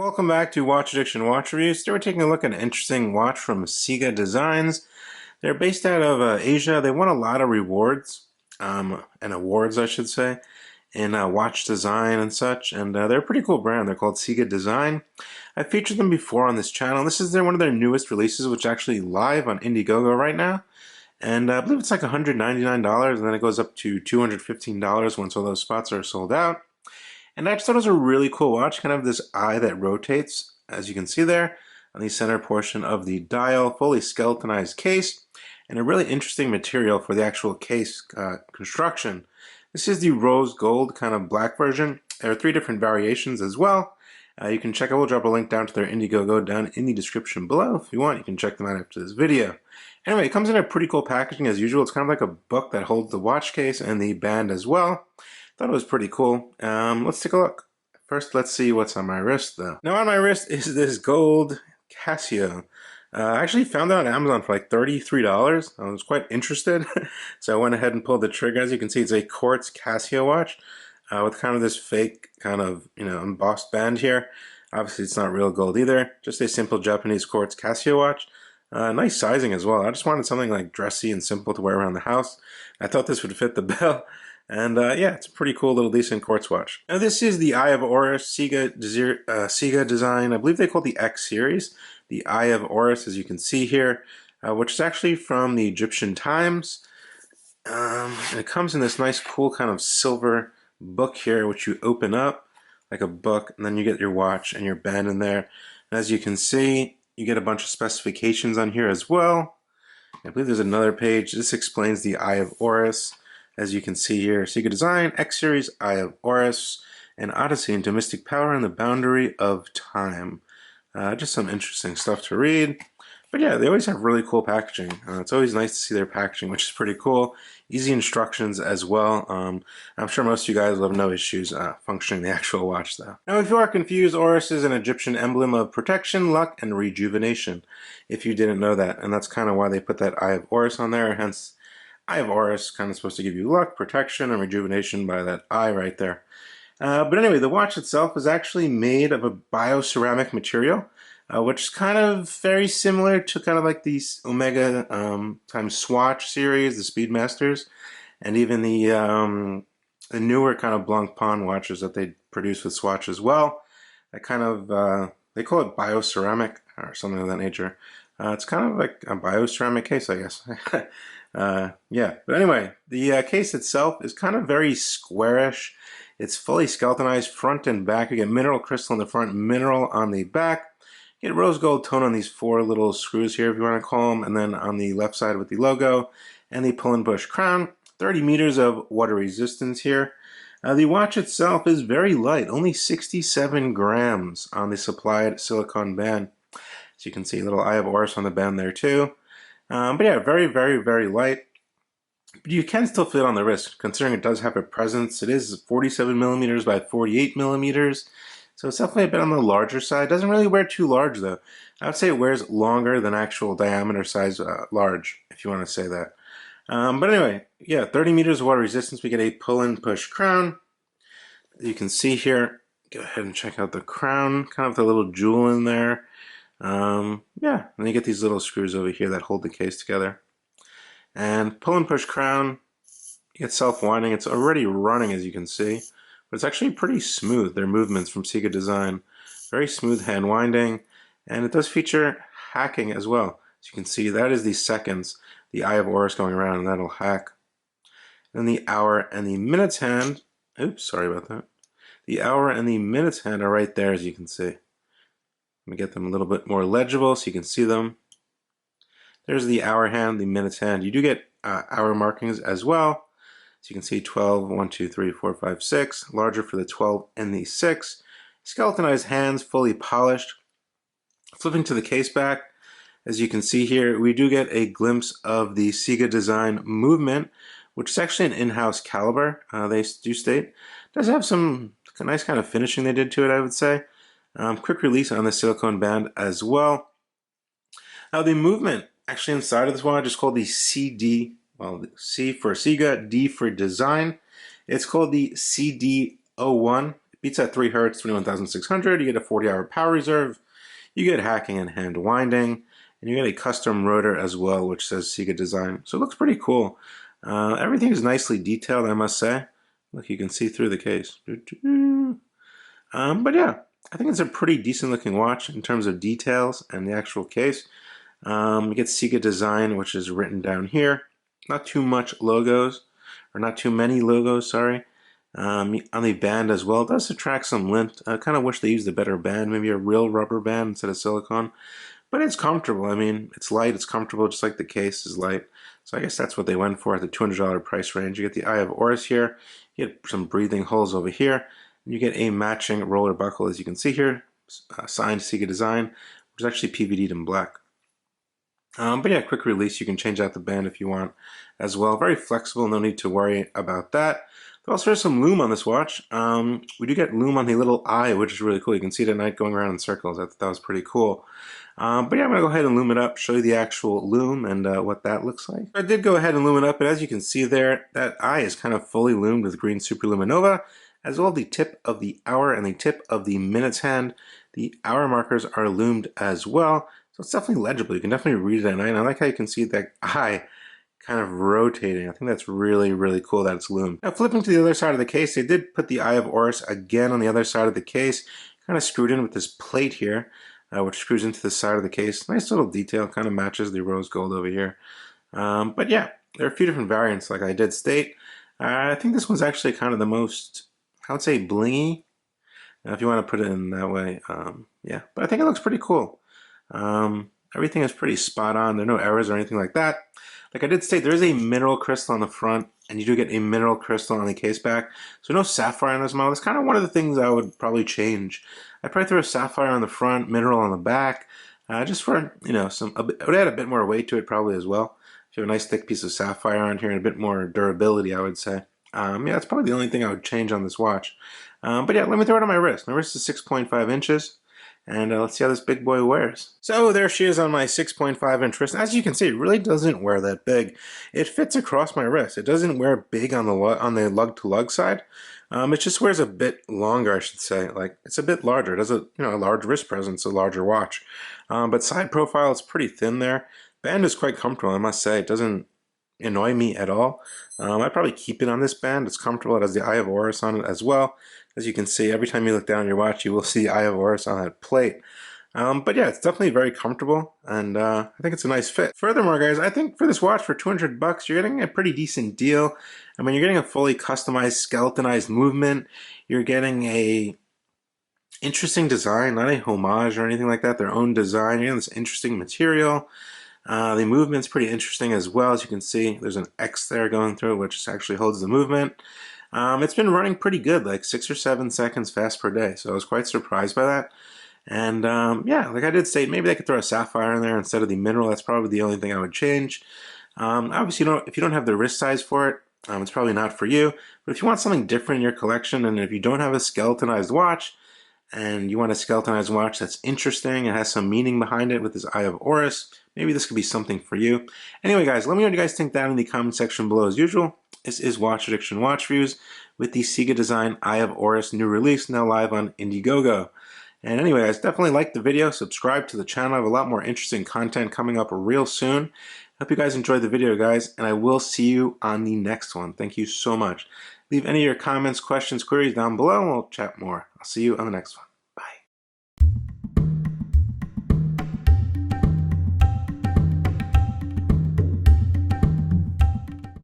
Welcome back to Watch Addiction Watch Reviews. Today we're taking a look at an interesting watch from CIGA Designs. They're based out of Asia. They won a lot of rewards, and awards I should say, in watch design and such, and they're a pretty cool brand. They're called CIGA Design. I've featured them before on this channel. This is one of their newest releases, which is actually live on Indiegogo right now. And I believe it's like $199, and then it goes up to $215 once all those spots are sold out. And I just thought it was a really cool watch, kind of this eye that rotates, as you can see there, on the center portion of the dial, fully skeletonized case, and a really interesting material for the actual case construction. This is the rose gold kind of black version. There are 3 different variations as well. You can check out, we'll drop a link down to their Indiegogo down in the description below. If you want, you can check them out after this video. Anyway, it comes in a pretty cool packaging as usual. It's kind of like a book that holds the watch case and the band as well. Thought it was pretty cool. Let's take a look. First, let's see what's on my wrist though. Now on my wrist is this gold Casio. I actually found it on Amazon for like $33. I was quite interested, so I went ahead and pulled the trigger. As you can see, it's a quartz Casio watch with kind of this fake kind of, embossed band here. Obviously it's not real gold either, just a simple Japanese quartz Casio watch. Nice sizing as well. I just wanted something like dressy and simple to wear around the house. I thought this would fit the bill. And yeah, it's a pretty cool little decent quartz watch. Now this is the Eye of Horus CIGA design. I believe they call it the X series. The Eye of Horus, as you can see here, which is actually from the Egyptian times. And it comes in this nice cool kind of silver book here, which you open up like a book, and then you get your watch and your band in there. And as you can see, you get a bunch of specifications on here as well. I believe there's another page. This explains the Eye of Horus. As you can see here, CIGA Design, X Series, Eye of Horus, and Odyssey into Mystic Power and the Boundary of Time. Just some interesting stuff to read. But yeah, they always have really cool packaging. It's always nice to see their packaging, which is pretty cool. Easy instructions as well. I'm sure most of you guys will have no issues functioning the actual watch though. Now if you are confused, Horus is an Egyptian emblem of protection, luck, and rejuvenation. If you didn't know that, and that's kind of why they put that Eye of Horus on there, hence Eye of Horus, kind of supposed to give you luck, protection, and rejuvenation by that eye right there. But anyway, the watch itself is actually made of a bioceramic material, which is kind of very similar to kind of like the Omega times Swatch series, the Speedmasters, and even the newer kind of Blancpain watches that they produce with Swatch as well. That kind of, they call it bioceramic or something of that nature. It's kind of like a bioceramic case, I guess. Yeah, but anyway, the case itself is kind of very squarish. It's fully skeletonized front and back. You get mineral crystal in the front, mineral on the back. You get rose gold tone on these 4 little screws here, if you want to call them, and then on the left side with the logo and the pull and push crown. 30 meters of water resistance here. The watch itself is very light, only 67 grams on the supplied silicone band. As you can see, a little Eye of Horus on the band there too. But yeah, very, very, very light. But you can still fit on the wrist, considering it does have a presence. It is 47 millimeters by 48 millimeters. So it's definitely a bit on the larger side. It doesn't really wear too large though. I would say it wears longer than actual diameter size large, if you want to say that. But anyway, yeah, 30 meters of water resistance. We get a pull and push crown. You can see here, go ahead and check out the crown, kind of the little jewel in there. Yeah, and you get these little screws over here that hold the case together. And pull and push crown, you get self-winding. It's already running, as you can see, but it's actually pretty smooth. Their movements from CIGA Design, very smooth hand winding, and it does feature hacking as well. As you can see, that is the seconds, the Eye of Horus going around, and that'll hack. Then the hour and the minutes hand, oops, sorry about that. The hour and the minutes hand are right there, as you can see. Let me get them a little bit more legible so you can see them. There's the hour hand, the minutes hand. You do get hour markings as well. So you can see 12, 1, 2, 3, 4, 5, 6. Larger for the 12 and the 6. Skeletonized hands, fully polished. Flipping to the case back, as you can see here, we do get a glimpse of the CIGA Design movement, which is actually an in-house caliber, they do state. It does have some nice kind of finishing they did to it, I would say. Quick release on the silicone band as well. Now the movement actually inside of this watch is called the CD, well, C for CIGA, D for design. It's called the CD01. Beats at 3 Hz, 21,600. You get a 40-hour power reserve. You get hacking and hand winding. And you get a custom rotor as well, which says CIGA design. So it looks pretty cool. Everything is nicely detailed, I must say. Look, you can see through the case. But yeah, I think it's a pretty decent looking watch in terms of details and the actual case. You get CIGA design, which is written down here. Not too much logos, or not too many logos, sorry. On the band as well, it does attract some lint. I kind of wish they used a better band, maybe a real rubber band instead of silicone. But it's comfortable. I mean, it's light, it's comfortable, just like the case is light. So I guess that's what they went for at the $200 price range. You get the Eye of Horus here. You get some breathing holes over here. And you get a matching roller buckle, as you can see here, signed CIGA design, which is actually PVD'd in black. But yeah, quick release. You can change out the band if you want as well. Very flexible, no need to worry about that. There also is some lume on this watch. We do get lume on the little eye, which is really cool. You can see it at night going around in circles. I thought that was pretty cool. But yeah, I'm going to go ahead and lume it up, show you the actual lume and what that looks like. I did go ahead and lume it up, but as you can see there, that eye is kind of fully lumed with green superluminova, as well as the tip of the hour and the tip of the minutes hand. The hour markers are lumed as well, so it's definitely legible. You can definitely read it at night. And I like how you can see that eye kind of rotating. I think that's really, really cool that it's loomed. Now flipping to the other side of the case, they did put the Eye of Horus again on the other side of the case, kind of screwed in with this plate here, which screws into the side of the case. Nice little detail, kind of matches the rose gold over here. But yeah, there are a few different variants, like I did state. I think this one's actually kind of the most, I would say, blingy, if you want to put it in that way. Yeah, but I think it looks pretty cool. Everything is pretty spot on. There are no errors or anything like that. Like I did state, there is a mineral crystal on the front, and you do get a mineral crystal on the case back. So no sapphire on this model. That's kind of one of the things I would probably change. I'd probably throw a sapphire on the front, mineral on the back, just for, you know, it would add a bit more weight to it probably as well. If you have a nice thick piece of sapphire on here and a bit more durability, I would say. Yeah, that's probably the only thing I would change on this watch. But yeah, let me throw it on my wrist. My wrist is 6.5 inches. And let's see how this big boy wears. So there she is on my 6.5 inch wrist. As you can see, it really doesn't wear that big. It fits across my wrist. It doesn't wear big on the lug to lug side. It just wears a bit longer, I should say. Like, it's a bit larger. It has a large wrist presence, a larger watch. But side profile is pretty thin there. Band is quite comfortable, I must say. It doesn't annoy me at all. I'd probably keep it on this band. It's comfortable. It has the Eye of Horus on it as well. As you can see, every time you look down your watch, you will see Eye of Horus on that plate. But yeah, it's definitely very comfortable, and I think it's a nice fit. Furthermore, guys, I think for this watch for 200 bucks, you're getting a pretty decent deal. I mean, you're getting a fully customized, skeletonized movement. You're getting a interesting design, not a homage or anything like that, their own design. You're getting this interesting material. The movement's pretty interesting as well. As you can see, there's an X there going through it, which actually holds the movement. It's been running pretty good, like 6 or 7 seconds fast per day, so I was quite surprised by that. And yeah, like I did say, maybe they could throw a sapphire in there instead of the mineral. That's probably the only thing I would change. Obviously, if you don't have the wrist size for it, it's probably not for you. But if you want something different in your collection, and if you don't have a skeletonized watch, and you want a skeletonized watch that's interesting and has some meaning behind it with this Eye of Horus, maybe this could be something for you. Anyway, guys, let me know what you guys think down in the comment section below as usual. This is Watch Addiction Watch Reviews with the CIGA Design Eye of Horus new release, now live on Indiegogo. And anyway, guys, definitely like the video, subscribe to the channel. I have a lot more interesting content coming up real soon. Hope you guys enjoyed the video, guys, and I will see you on the next one. Thank you so much. Leave any of your comments, questions, queries down below, and we'll chat more. I'll see you on the next one.